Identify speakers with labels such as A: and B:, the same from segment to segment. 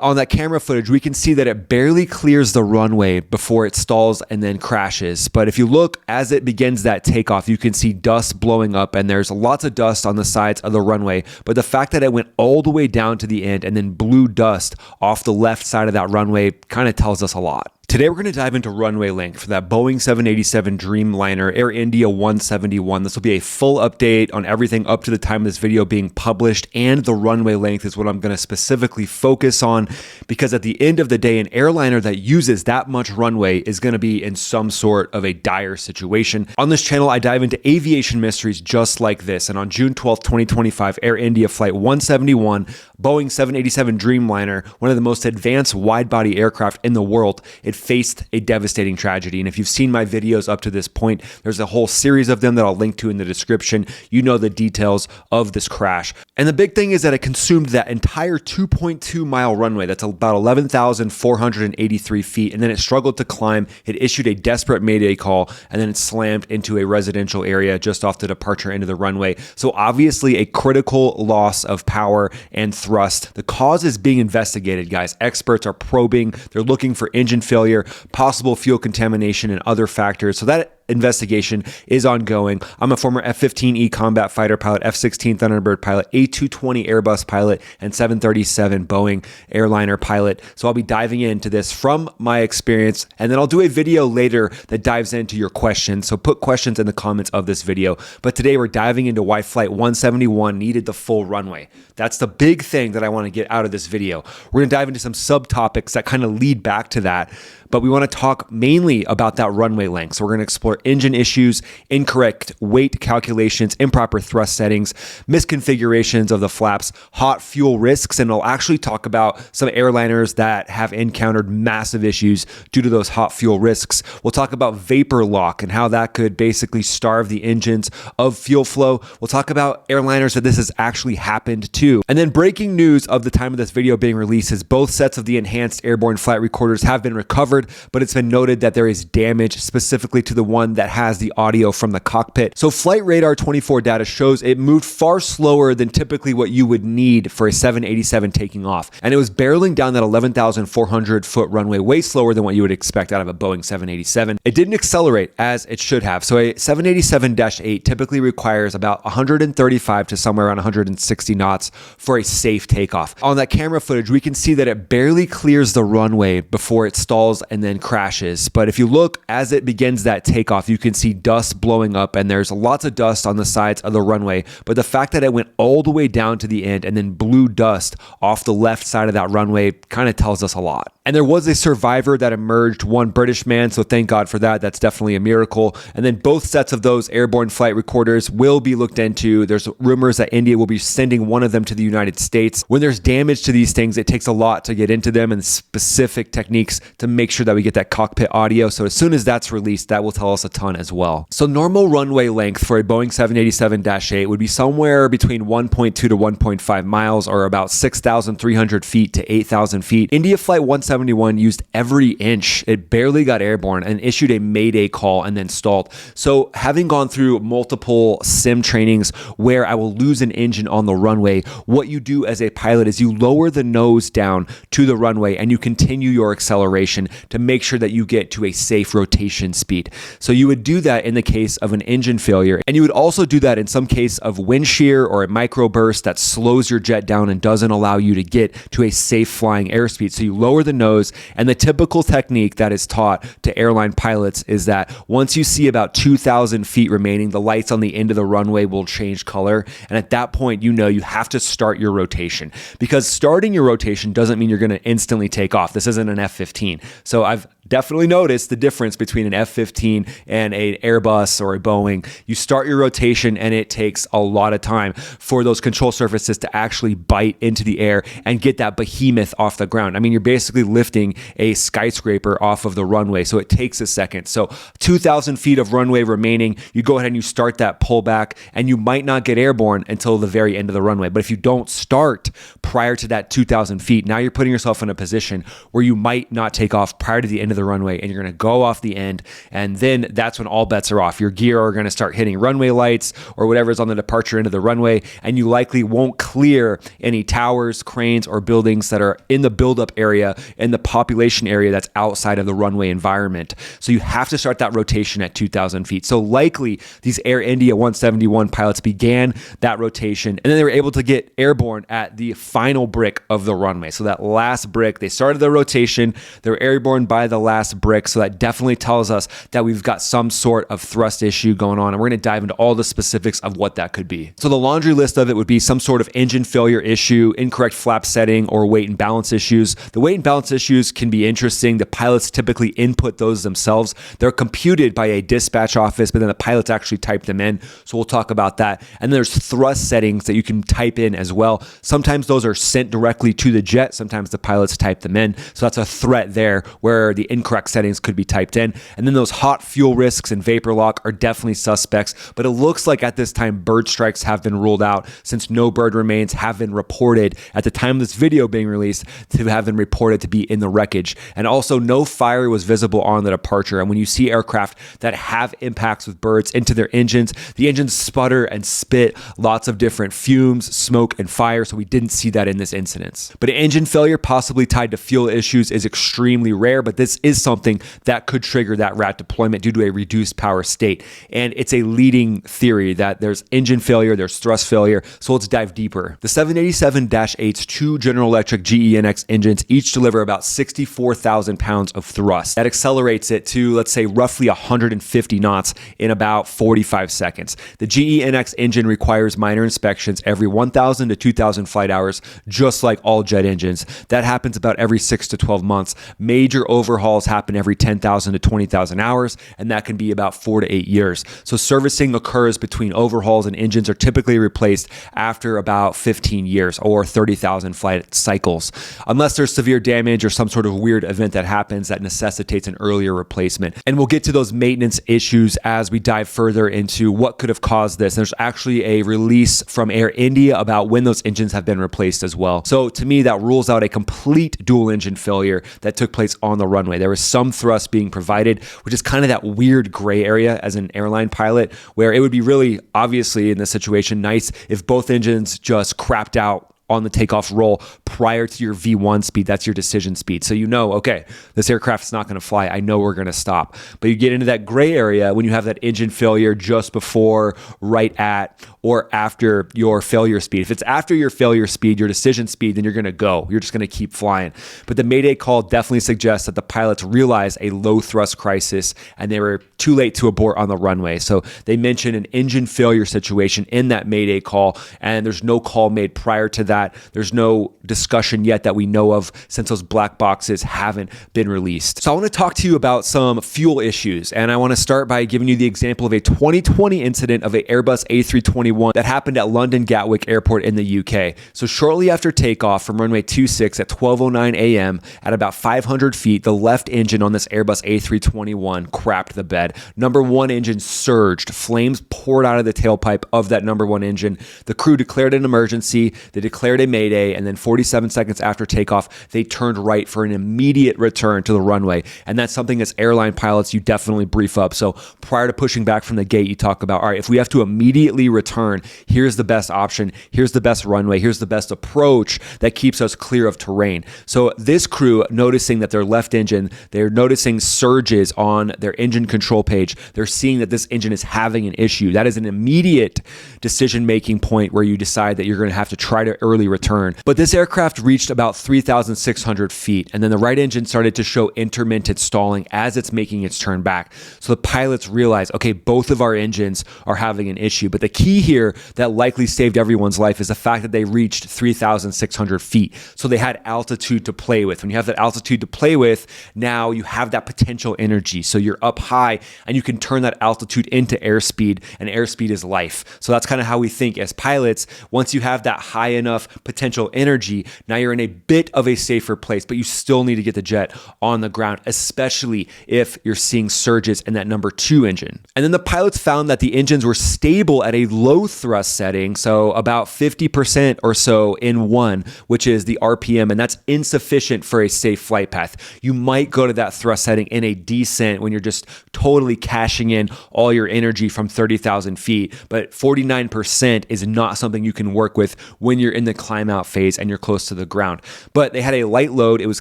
A: On that camera footage, we can see that it barely clears the runway before it stalls and then crashes. But if you look as it begins that takeoff, you can see dust blowing up, and there's lots of dust on the sides of the runway. But the fact that it went all the way down to the end and then blew dust off the left side of that runway kind of tells us a lot. Today, we're going to dive into runway length for that Boeing 787 Dreamliner Air India 171. This will be a full update on everything up to the time of this video being published, and the runway length is what I'm going to specifically focus on, because at the end of the day, an airliner that uses that much runway is going to be in some sort of a dire situation. On this channel, I dive into aviation mysteries just like this, and on June 12th, 2025, Air India Flight 171, Boeing 787 Dreamliner, one of the most advanced wide-body aircraft in the world, it faced a devastating tragedy. And if you've seen my videos up to this point, there's a whole series of them that I'll link to in the description. You know the details of this crash. And the big thing is that it consumed that entire 2.2 mile runway. That's about 11,483 feet. And then it struggled to climb. It issued a desperate mayday call, and then it slammed into a residential area just off the departure end of the runway. So obviously a critical loss of power and thrust. The cause is being investigated, guys. Experts are probing. They're looking for engine failure, possible fuel contamination, and other factors. So that investigation is ongoing. I'm a former F-15E combat fighter pilot, F-16 Thunderbird pilot, A220 Airbus pilot, and 737 Boeing airliner pilot. So I'll be diving into this from my experience, and then I'll do a video later that dives into your questions. So put questions in the comments of this video. But today we're diving into why Flight 171 needed the full runway. That's the big thing that I want to get out of this video. We're going to dive into some subtopics that kind of lead back to that, but we want to talk mainly about that runway length. So we're going to explore engine issues, incorrect weight calculations, improper thrust settings, misconfigurations of the flaps, hot fuel risks, and we'll actually talk about some airliners that have encountered massive issues due to those hot fuel risks. We'll talk about vapor lock and how that could basically starve the engines of fuel flow. We'll talk about airliners that this has actually happened to. And then breaking news of the time of this video being released is both sets of the enhanced airborne flight recorders have been recovered, but it's been noted that there is damage specifically to the one that has the audio from the cockpit. So Flight Radar 24 data shows it moved far slower than typically what you would need for a 787 taking off. And it was barreling down that 11,400 foot runway way slower than what you would expect out of a Boeing 787. It didn't accelerate as it should have. So a 787-8 typically requires about 135 to somewhere around 160 knots for a safe takeoff. On that camera footage, we can see that it barely clears the runway before it stalls and then crashes. But if you look as it begins that takeoff, you can see dust blowing up, and there's lots of dust on the sides of the runway. But the fact that it went all the way down to the end and then blew dust off the left side of that runway kind of tells us a lot. And there was a survivor that emerged, one British man, so thank God for that. That's definitely a miracle. And then both sets of those airborne flight recorders will be looked into. There's rumors that India will be sending one of them to the United States. When there's damage to these things, it takes a lot to get into them and specific techniques to make sure that we get that cockpit audio. So as soon as that's released, that will tell us a ton as well. So normal runway length for a Boeing 787-8 would be somewhere between 1.2 to 1.5 miles, or about 6,300 feet to 8,000 feet. India Flight 171 used every inch. It barely got airborne and issued a mayday call and then stalled. So having gone through multiple sim trainings where I will lose an engine on the runway, what you do as a pilot is you lower the nose down to the runway and you continue your acceleration to make sure that you get to a safe rotation speed. So you would do that in the case of an engine failure, and you would also do that in some case of wind shear or a microburst that slows your jet down and doesn't allow you to get to a safe flying airspeed. So you lower the nose, and the typical technique that is taught to airline pilots is that once you see about 2,000 feet remaining, the lights on the end of the runway will change color, and at that point you know you have to start your rotation, because starting your rotation doesn't mean you're going to instantly take off. This isn't an F-15. So I've definitely noticed the difference between an F-15 and an Airbus or a Boeing. You start your rotation and it takes a lot of time for those control surfaces to actually bite into the air and get that behemoth off the ground. I mean, you're basically lifting a skyscraper off of the runway, so it takes a second. So 2,000 feet of runway remaining, you go ahead and you start that pullback, and you might not get airborne until the very end of the runway. But if you don't start prior to that 2,000 feet, now you're putting yourself in a position where you might not take off prior to the end of the runway and you're going to go off the end. And then that's when all bets are off. Your gear are going to start hitting runway lights or whatever's on the departure end of the runway, and you likely won't clear any towers, cranes, or buildings that are in the buildup area, in the population area that's outside of the runway environment. So you have to start that rotation at 2,000 feet. So likely these Air India 171 pilots began that rotation, and then they were able to get airborne at the final brick of the runway. So that last brick, they started the rotation, they were airborne by the last brick. So that definitely tells us that we've got some sort of thrust issue going on, and we're going to dive into all the specifics of what that could be. So the laundry list of it would be some sort of engine failure issue, incorrect flap setting, or weight and balance issues. The weight and balance issues can be interesting. The pilots typically input those themselves. They're computed by a dispatch office, but then the pilots actually type them in. So we'll talk about that. And there's thrust settings that you can type in as well. Sometimes those are sent directly to the jet. Sometimes the pilots type them in. So that's a threat there where the incorrect settings could be typed in. And then those hot fuel risks and vapor lock are definitely suspects. But it looks like at this time, bird strikes have been ruled out, since no bird remains have been reported at the time of this video being released to have been reported to be in the wreckage. And also no fire was visible on the departure. And when you see aircraft that have impacts with birds into their engines, the engines sputter and spit lots of different fumes, smoke, and fire. So we didn't see that in this incident. But an engine failure possibly tied to fuel issues is extremely rare, but this is something that could trigger that RAT deployment due to a reduced power state. And it's a leading theory that there's engine failure, there's thrust failure. So let's dive deeper. The 787-8's two General Electric GEnx engines each deliver about 64,000 pounds of thrust. That accelerates it to, let's say, roughly 150 knots in about 45 seconds. The GEnx engine requires minor inspections every 1,000 to 2,000 flight hours, just like all jet engines. That happens about every 6 to 12 months. Major overhauls happen every 10,000 to 20,000 hours, and that can be about 4 to 8 years. So servicing occurs between overhauls, and engines are typically replaced after about 15 years or 30,000 flight cycles, unless there's severe damage or some sort of weird event that happens that necessitates an earlier replacement. And we'll get to those maintenance issues as we dive further into what could have caused this. There's actually a release from Air India about when those engines have been replaced as well. So to me, that rules out a complete dual engine failure that took place on the runway. There was some thrust being provided, which is kind of that weird gray area as an airline pilot, where it would be really obviously in this situation nice if both engines just crapped out on the takeoff roll prior to your V1 speed. That's your decision speed. So you know, okay, this aircraft's not going to fly. I know we're going to stop. But you get into that gray area when you have that engine failure just before, right at, or after your failure speed. If it's after your failure speed, your decision speed, then you're going to go. You're just going to keep flying. But the Mayday call definitely suggests that the pilots realized a low thrust crisis and they were too late to abort on the runway. So they mentioned an engine failure situation in that Mayday call, and there's no call made prior to that. There's no discussion yet that we know of, since those black boxes haven't been released. So I want to talk to you about some fuel issues, and I want to start by giving you the example of a 2020 incident of an Airbus A321 that happened at London Gatwick Airport in the UK. So shortly after takeoff from runway 26 at 12:09 a.m. at about 500 feet, the left engine on this Airbus A321 crapped the bed. Number one engine surged. Flames poured out of the tailpipe of that number one engine. The crew declared an emergency. They declared a Mayday, and then 47 seconds after takeoff, they turned right for an immediate return to the runway. And that's something as airline pilots you definitely brief up. So prior to pushing back from the gate, you talk about, all right, if we have to immediately return, here's the best option, here's the best runway, here's the best approach that keeps us clear of terrain. So this crew, noticing that their left engine, they're noticing surges on their engine control page. They're seeing that this engine is having an issue. That is an immediate decision-making point where you decide that you're going to have to try to early return. But this aircraft reached about 3,600 feet, and then the right engine started to show intermittent stalling as it's making its turn back. So the pilots realized, okay, both of our engines are having an issue. But the key here that likely saved everyone's life is the fact that they reached 3,600 feet. So they had altitude to play with. When you have that altitude to play with, now you have that potential energy. So you're up high and you can turn that altitude into airspeed, and airspeed is life. So that's kind of how we think as pilots. Once you have that high enough potential energy, now you're in a bit of a safer place, but you still need to get the jet on the ground, especially if you're seeing surges in that number 2 engine. And then the pilots found that the engines were stable at a low thrust setting, so about 50% or so in 1, which is the RPM, and that's insufficient for a safe flight path. You might go to that thrust setting in a descent when you're just totally cashing in all your energy from 30,000 feet, but 49% is not something you can work with when you're in the climb out phase and you're close to the ground. But they had a light load, it was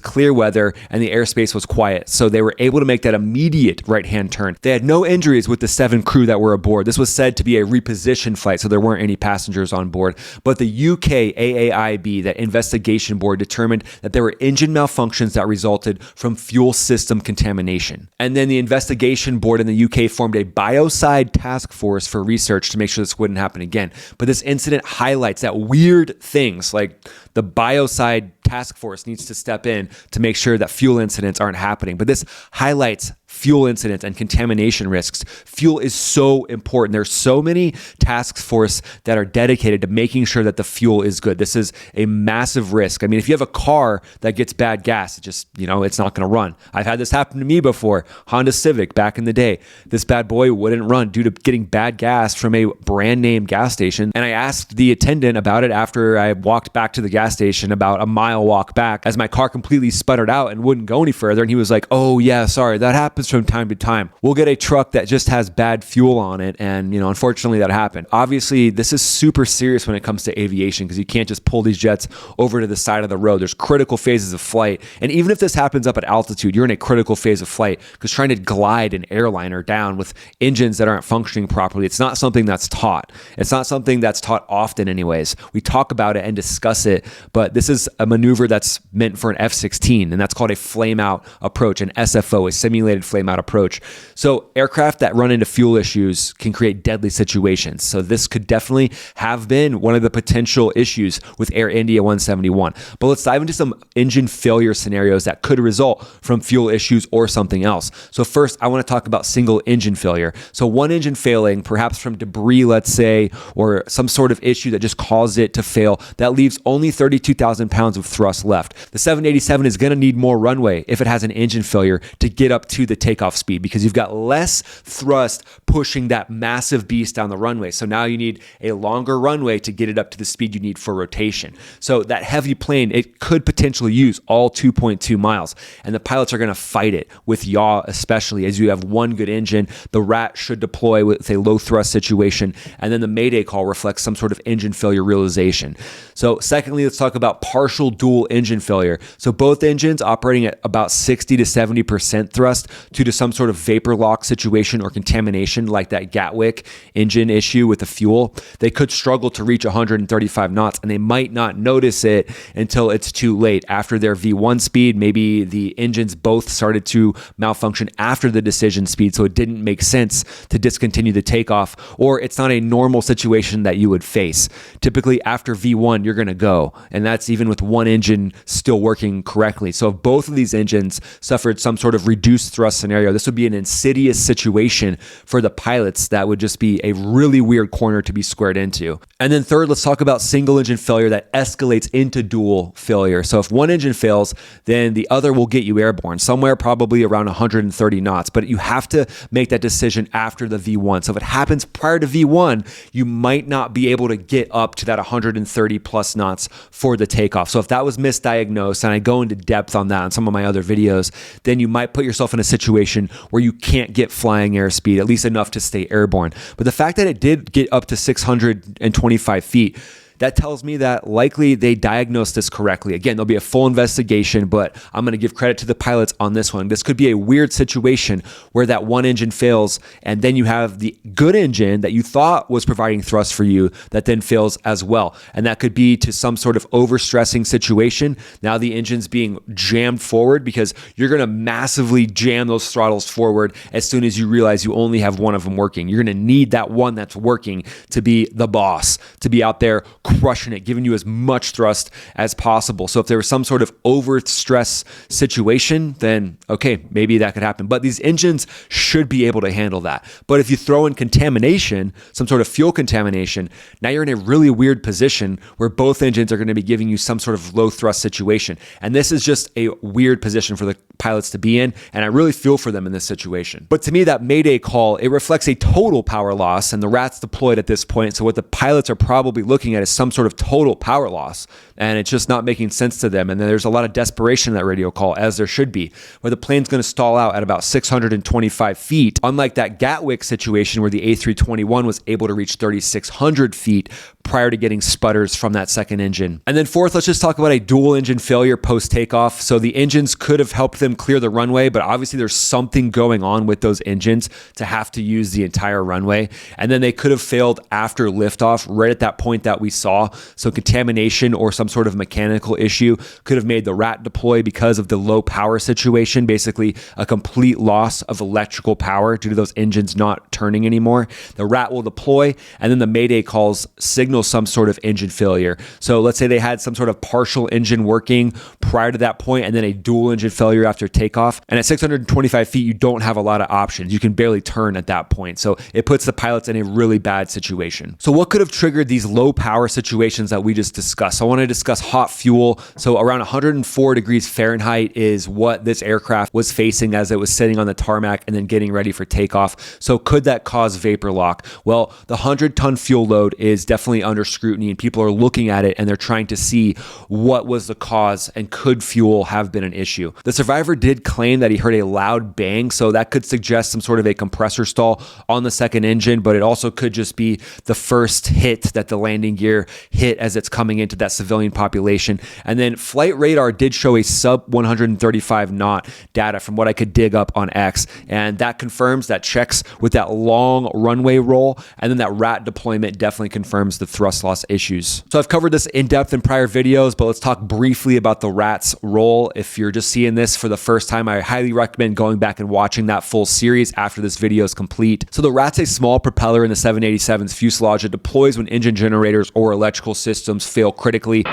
A: clear weather, and the airspace was quiet, so they were able to make that immediate right-hand turn. They had no injuries with the 7 crew that were aboard. This was said to be a reposition flight, so there weren't any passengers on board. But the UK AAIB, that investigation board, determined that there were engine malfunctions that resulted from fuel system contamination. And then the investigation board in the UK formed a biocide task force for research to make sure this wouldn't happen again. But this incident highlights that weird things like the biocide task force needs to step in to make sure that fuel incidents aren't happening. But this highlights fuel incidents and contamination risks. Fuel is so important. There's so many task force that are dedicated to making sure that the fuel is good. This is a massive risk. I mean, if you have a car that gets bad gas, it just, it's not going to run. I've had this happen to me before. Honda Civic back in the day. This bad boy wouldn't run due to getting bad gas from a brand name gas station. And I asked the attendant about it after I walked back to the gas station, about a mile walk back, as my car completely sputtered out and wouldn't go any further. And he was like, "Oh yeah, sorry, that happens from time to time. We'll get a truck that just has bad fuel on it." And unfortunately that happened. Obviously this is super serious when it comes to aviation, because you can't just pull these jets over to the side of the road. There's critical phases of flight. And even if this happens up at altitude, you're in a critical phase of flight, because trying to glide an airliner down with engines that aren't functioning properly, it's not something that's taught. It's not something that's taught often anyways. We talk about it and discuss it, but this is a maneuver that's meant for an F-16, and that's called a flame out approach, an SFO, a simulated flame out approach. So aircraft that run into fuel issues can create deadly situations. So this could definitely have been one of the potential issues with Air India 171. But let's dive into some engine failure scenarios that could result from fuel issues or something else. So first, I want to talk about single engine failure. So one engine failing, perhaps from debris, let's say, or some sort of issue that just caused it to fail, that leaves only 32,000 pounds of thrust left. The 787 is going to need more runway if it has an engine failure to get up to the takeoff speed, because you've got less thrust pushing that massive beast down the runway. So now you need a longer runway to get it up to the speed you need for rotation. So that heavy plane, it could potentially use all 2.2 miles, and the pilots are going to fight it with yaw, especially as you have one good engine. The rat should deploy with a low thrust situation, and then the mayday call reflects some sort of engine failure realization. So secondly, let's talk about partial dual engine failure. So both engines operating at about 60 to 70% thrust due to some sort of vapor lock situation or contamination, like that Gatwick engine issue with the fuel. They could struggle to reach 135 knots, and they might not notice it until it's too late. After their V1 speed, maybe the engines both started to malfunction after the decision speed, so it didn't make sense to discontinue the takeoff, or it's not a normal situation that you would face. Typically after V1, you're going to go, and that's even with one engine still working correctly. So if both of these engines suffered some sort of reduced thrust scenario, this would be an insidious situation for the pilots that would just be a really weird corner to be squared into. And then third, let's talk about single engine failure that escalates into dual failure. So if one engine fails, then the other will get you airborne, somewhere probably around 130 knots, but you have to make that decision after the V1. So if it happens prior to V1, you might not be able to get up to that 130 plus knots for the takeoff. So if that was misdiagnosed, and I go into depth on that in some of my other videos, then you might put yourself in a situation where you can't get flying airspeed, at least enough to stay airborne. But the fact that it did get up to 625 feet, that tells me that likely they diagnosed this correctly. Again, there'll be a full investigation, but I'm going to give credit to the pilots on this one. This could be a weird situation where that one engine fails, and then you have the good engine that you thought was providing thrust for you that then fails as well. And that could be to some sort of overstressing situation. Now the engine's being jammed forward because you're going to massively jam those throttles forward as soon as you realize you only have one of them working. You're going to need that one that's working to be the boss, to be out there crushing it, giving you as much thrust as possible. So if there was some sort of overstress situation, then okay, maybe that could happen. But these engines should be able to handle that. But if you throw in contamination, some sort of fuel contamination, now you're in a really weird position where both engines are going to be giving you some sort of low thrust situation. And this is just a weird position for the pilots to be in, and I really feel for them in this situation. But to me, that Mayday call, it reflects a total power loss, and the rat's deployed at this point, so what the pilots are probably looking at is some sort of total power loss, and it's just not making sense to them. And then there's a lot of desperation in that radio call, as there should be, where the plane's going to stall out at about 625 feet, unlike that Gatwick situation where the A321 was able to reach 3,600 feet prior to getting sputters from that second engine. And then fourth, let's just talk about a dual engine failure post takeoff. So the engines could have helped them clear the runway, but obviously there's something going on with those engines to have to use the entire runway. And then they could have failed after liftoff, right at that point that we saw. So contamination or some sort of mechanical issue could have made the rat deploy because of the low power situation, basically a complete loss of electrical power due to those engines not turning anymore. The rat will deploy, and then the Mayday calls signal some sort of engine failure. So let's say they had some sort of partial engine working prior to that point and then a dual engine failure after takeoff. And at 625 feet, you don't have a lot of options. You can barely turn at that point. So it puts the pilots in a really bad situation. So what could have triggered these low power situations that we just discussed? So I want to discuss hot fuel. So around 104 degrees Fahrenheit is what this aircraft was facing as it was sitting on the tarmac and then getting ready for takeoff. So could that cause vapor lock? Well, the 100-ton fuel load is definitely under scrutiny, and people are looking at it and they're trying to see what was the cause and could fuel have been an issue. The survivor did claim that he heard a loud bang, so that could suggest some sort of a compressor stall on the second engine, but it also could just be the first hit that the landing gear hit as it's coming into that civilian population. And then flight radar did show a sub 135 knot data from what I could dig up on X, and that confirms, that checks with that long runway roll, and then that rat deployment definitely confirms the thrust loss issues. So I've covered this in depth in prior videos, but let's talk briefly about the rat's role. If you're just seeing this for the first time, I highly recommend going back and watching that full series after this video is complete. So the rat's a small propeller in the 787's fuselage that deploys when engine generators or electrical systems fail critically.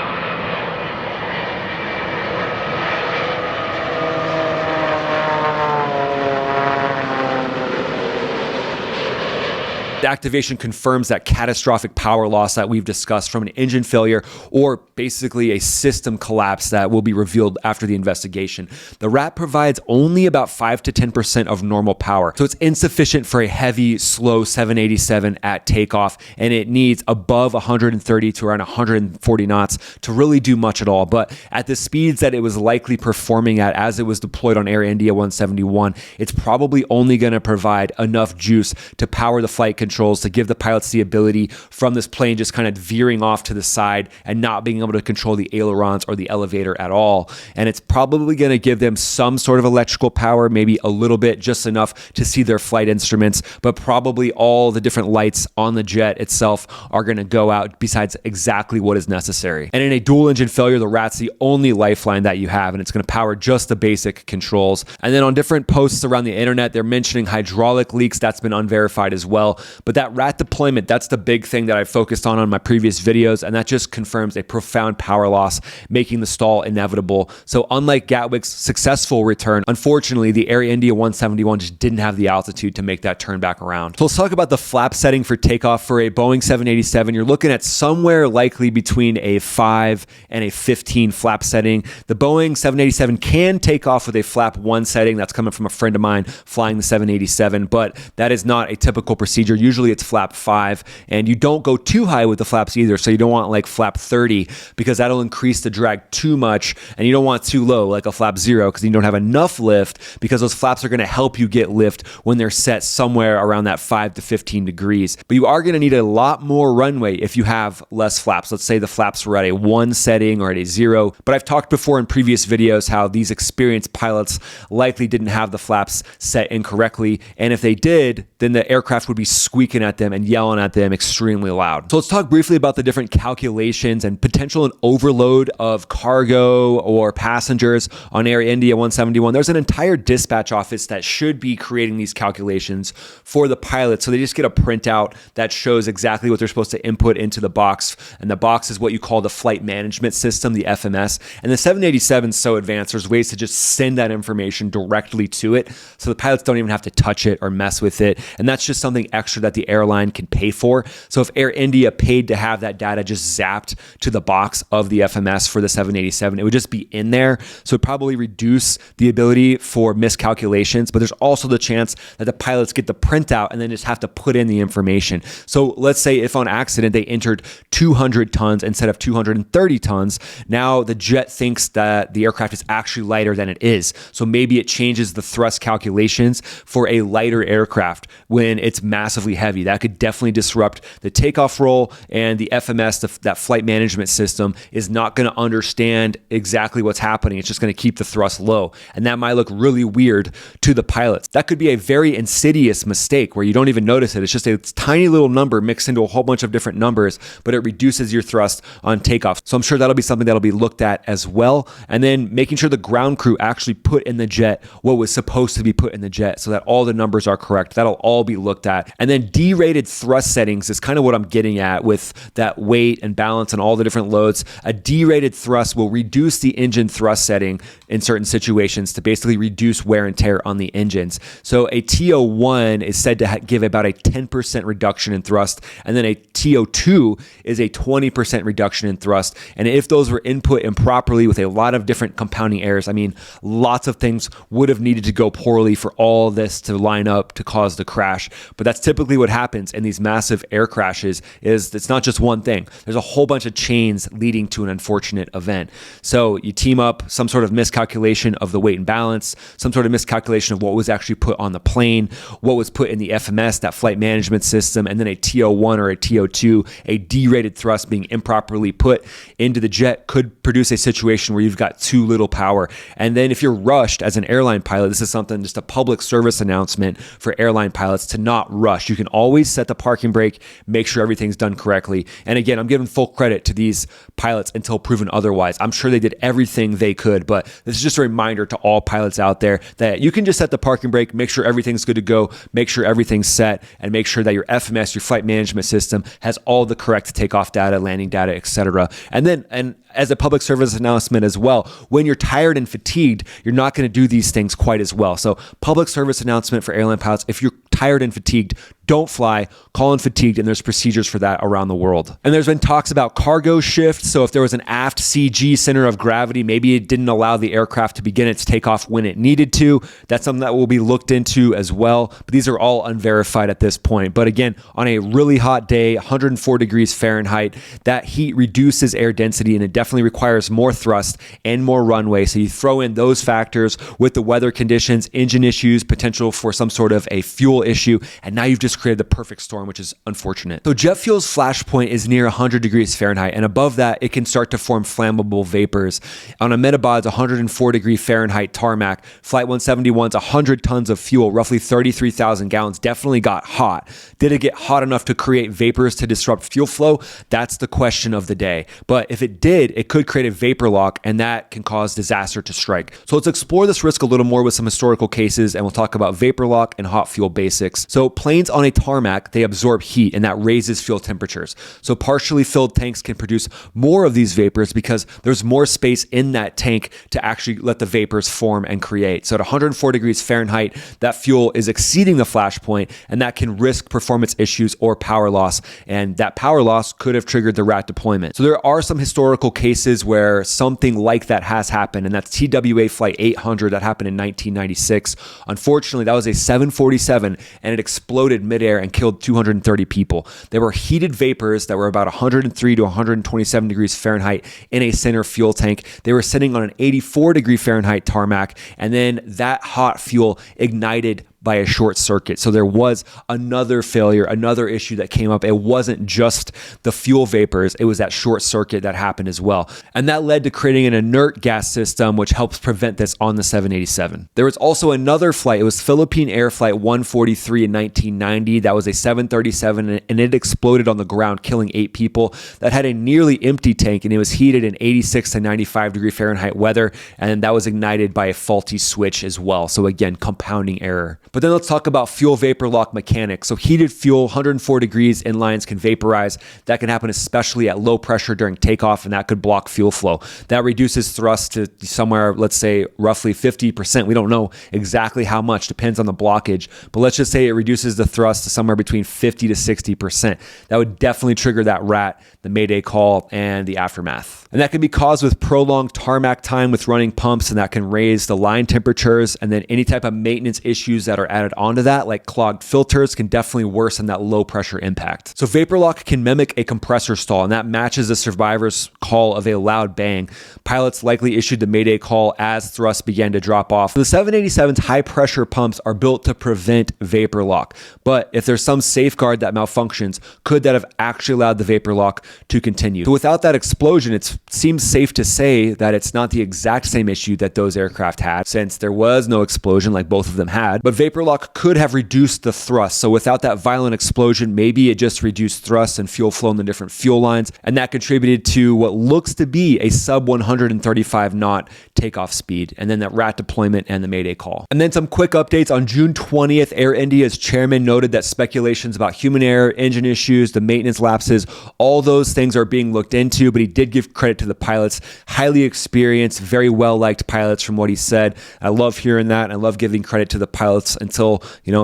A: Activation confirms that catastrophic power loss that we've discussed from an engine failure or basically a system collapse that will be revealed after the investigation. The rat provides only about 5 to 10% of normal power, so it's insufficient for a heavy, slow 787 at takeoff, and it needs above 130 to around 140 knots to really do much at all. But at the speeds that it was likely performing at as it was deployed on Air India 171, it's probably only going to provide enough juice to power the flight controls to give the pilots the ability from this plane just kind of veering off to the side and not being able to control the ailerons or the elevator at all. And it's probably going to give them some sort of electrical power, maybe a little bit, just enough to see their flight instruments, but probably all the different lights on the jet itself are going to go out besides exactly what is necessary. And in a dual engine failure, the rat's the only lifeline that you have, and it's going to power just the basic controls. And then on different posts around the internet, they're mentioning hydraulic leaks. That's been unverified as well. But that rat deployment, that's the big thing that I focused on my previous videos, and that just confirms a profound power loss, making the stall inevitable. So unlike Gatwick's successful return, unfortunately, the Air India 171 just didn't have the altitude to make that turn back around. So let's talk about the flap setting for takeoff for a Boeing 787. You're looking at somewhere likely between a 5 and a 15 flap setting. The Boeing 787 can take off with a flap 1 setting. That's coming from a friend of mine flying the 787, but that is not a typical procedure. Usually it's flap 5, and you don't go too high with the flaps either. So you don't want like flap 30 because that'll increase the drag too much, and you don't want too low like a flap 0 because you don't have enough lift, because those flaps are going to help you get lift when they're set somewhere around that 5 to 15 degrees. But you are going to need a lot more runway if you have less flaps. Let's say the flaps were at a 1 setting or at a 0. But I've talked before in previous videos how these experienced pilots likely didn't have the flaps set incorrectly, and if they did, then the aircraft would be squeaking squeaking at them and yelling at them extremely loud. So let's talk briefly about the different calculations and potential overload of cargo or passengers on Air India 171. There's an entire dispatch office that should be creating these calculations for the pilots. So they just get a printout that shows exactly what they're supposed to input into the box. And the box is what you call the flight management system, the FMS. And the 787 is so advanced, there's ways to just send that information directly to it. So the pilots don't even have to touch it or mess with it. And that's just something extra that the airline can pay for. So if Air India paid to have that data just zapped to the box of the FMS for the 787, it would just be in there. So it probably reduce the ability for miscalculations, but there's also the chance that the pilots get the printout and then just have to put in the information. So let's say if on accident they entered 200 tons instead of 230 tons, now the jet thinks that the aircraft is actually lighter than it is. So maybe it changes the thrust calculations for a lighter aircraft when it's massively heavy. That could definitely disrupt the takeoff roll, and the FMS, that flight management system, is not going to understand exactly what's happening. It's just going to keep the thrust low, and that might look really weird to the pilots. That could be a very insidious mistake where you don't even notice it. It's just a tiny little number mixed into a whole bunch of different numbers, but it reduces your thrust on takeoff. So I'm sure that'll be something that'll be looked at as well. And then making sure the ground crew actually put in the jet what was supposed to be put in the jet so that all the numbers are correct. That'll all be looked at. And then derated thrust settings is kind of what I'm getting at with that weight and balance and all the different loads. A derated thrust will reduce the engine thrust setting in certain situations to basically reduce wear and tear on the engines. So a TO1 is said to give about a 10% reduction in thrust, and then a TO2 is a 20% reduction in thrust. And if those were input improperly with a lot of different compounding errors, I mean, lots of things would have needed to go poorly for all this to line up to cause the crash. But that's typically what happens in these massive air crashes. Is it's not just one thing. There's a whole bunch of chains leading to an unfortunate event. So you team up some sort of miscalculation of the weight and balance, some sort of miscalculation of what was actually put on the plane, what was put in the FMS, that flight management system, and then a TO1 or a TO2, a derated thrust being improperly put into the jet could produce a situation where you've got too little power. And then if you're rushed as an airline pilot, this is something, just a public service announcement for airline pilots to not rush. You can always set the parking brake, make sure everything's done correctly. And again, I'm giving full credit to these pilots until proven otherwise. I'm sure they did everything they could, but this is just a reminder to all pilots out there that you can just set the parking brake, make sure everything's good to go, make sure everything's set, and make sure that your FMS, your flight management system, has all the correct takeoff data, landing data, etc. And as a public service announcement as well, when you're tired and fatigued, you're not going to do these things quite as well. So public service announcement for airline pilots: if you're tired and fatigued, don't fly, call in fatigued, and there's procedures for that around the world. And there's been talks about cargo shift. So if there was an aft CG, center of gravity, maybe it didn't allow the aircraft to begin its takeoff when it needed to. That's something that will be looked into as well. But these are all unverified at this point. But again, on a really hot day, 104 degrees Fahrenheit, that heat reduces air density, and it definitely requires more thrust and more runway. So you throw in those factors with the weather conditions, engine issues, potential for some sort of a fuel issue, and now you've just created the perfect storm, which is unfortunate. So jet fuel's flash point is near 100 degrees Fahrenheit, and above that, it can start to form flammable vapors. On a Metabod's 104 degree Fahrenheit tarmac, Flight 171's 100 tons of fuel, roughly 33,000 gallons, definitely got hot. Did it get hot enough to create vapors to disrupt fuel flow? That's the question of the day. But if it did, it could create a vapor lock, and that can cause disaster to strike. So let's explore this risk a little more with some historical cases, and we'll talk about vapor lock and hot fuel basics. So planes on a tarmac, they absorb heat, and that raises fuel temperatures. So partially filled tanks can produce more of these vapors because there's more space in that tank to actually let the vapors form and create. So at 104 degrees Fahrenheit, that fuel is exceeding the flash point, and that can risk performance issues or power loss. And that power loss could have triggered the RAT deployment. So there are some historical cases where something like that has happened, and that's TWA Flight 800 that happened in 1996. Unfortunately, that was a 747, and it exploded midair and killed 230 people. There were heated vapors that were about 103 to 127 degrees Fahrenheit in a center fuel tank. They were sitting on an 84 degree Fahrenheit tarmac, and then that hot fuel ignited by a short circuit. So there was another failure, another issue that came up. It wasn't just the fuel vapors, it was that short circuit that happened as well. And that led to creating an inert gas system, which helps prevent this on the 787. There was also another flight. It was Philippine Air Flight 143 in 1990. That was a 737, and it exploded on the ground, killing 8 people. That had a nearly empty tank, and it was heated in 86 to 95 degree Fahrenheit weather, and that was ignited by a faulty switch as well. So again, compounding error. But then let's talk about fuel vapor lock mechanics. So heated fuel, 104 degrees, inlines can vaporize. That can happen especially at low pressure during takeoff, and that could block fuel flow. That reduces thrust to somewhere, let's say, roughly 50%. We don't know exactly how much, depends on the blockage, but let's just say it reduces the thrust to somewhere between 50 to 60%. That would definitely trigger that RAT, the Mayday call, and the aftermath. And that can be caused with prolonged tarmac time with running pumps, and that can raise the line temperatures, and then any type of maintenance issues that are added onto that, like clogged filters, can definitely worsen that low pressure impact. So vapor lock can mimic a compressor stall, and that matches the survivor's call of a loud bang. Pilots likely issued the Mayday call as thrust began to drop off. The 787's high pressure pumps are built to prevent vapor lock, but if there's some safeguard that malfunctions, could that have actually allowed the vapor lock to continue? So without that explosion, it seems safe to say that it's not the exact same issue that those aircraft had, since there was no explosion like both of them had, but vapor lock could have reduced the thrust. So without that violent explosion, maybe it just reduced thrust and fuel flow in the different fuel lines, and that contributed to what looks to be a sub 135 knot takeoff speed, and then that RAT deployment and the Mayday call. And then some quick updates. On June 20th, Air India's chairman noted that speculations about human error, engine issues, the maintenance lapses, all those things are being looked into, but he did give credit to the pilots. Highly experienced, very well-liked pilots from what he said. I love hearing that. I love giving credit to the pilots until,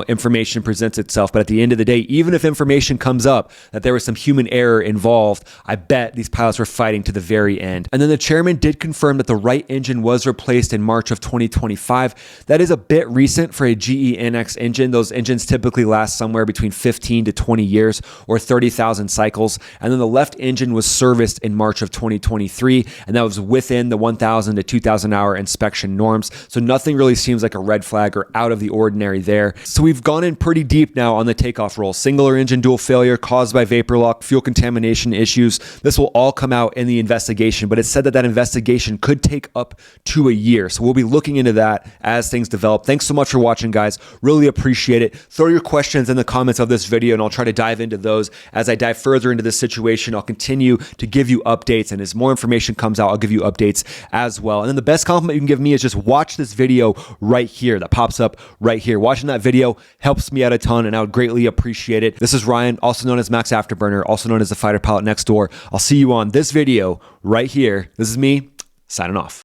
A: information presents itself. But at the end of the day, even if information comes up that there was some human error involved, I bet these pilots were fighting to the very end. And then the chairman did confirm that the right engine was replaced in March of 2025. That is a bit recent for a GE NX engine. Those engines typically last somewhere between 15 to 20 years or 30,000 cycles. And then the left engine was serviced in March of 2023, and that was within the 1,000 to 2,000 hour inspection norms. So nothing really seems like a red flag or out of the ordinary there. So we've gone in pretty deep now on the takeoff roll. Singular engine dual failure caused by vapor lock, fuel contamination issues. This will all come out in the investigation, but it's said that investigation could take up to a year. So we'll be looking into that as things develop. Thanks so much for watching, guys. Really appreciate it. Throw your questions in the comments of this video, and I'll try to dive into those. As I dive further into this situation, I'll continue to give you updates, and as more information comes out, I'll give you updates as well. And then the best compliment you can give me is just watch this video right here that pops up right here. Watching that video helps me out a ton, and I would greatly appreciate it. This is Ryan, also known as Max Afterburner, also known as the fighter pilot next door. I'll see you on this video right here. This is me signing off.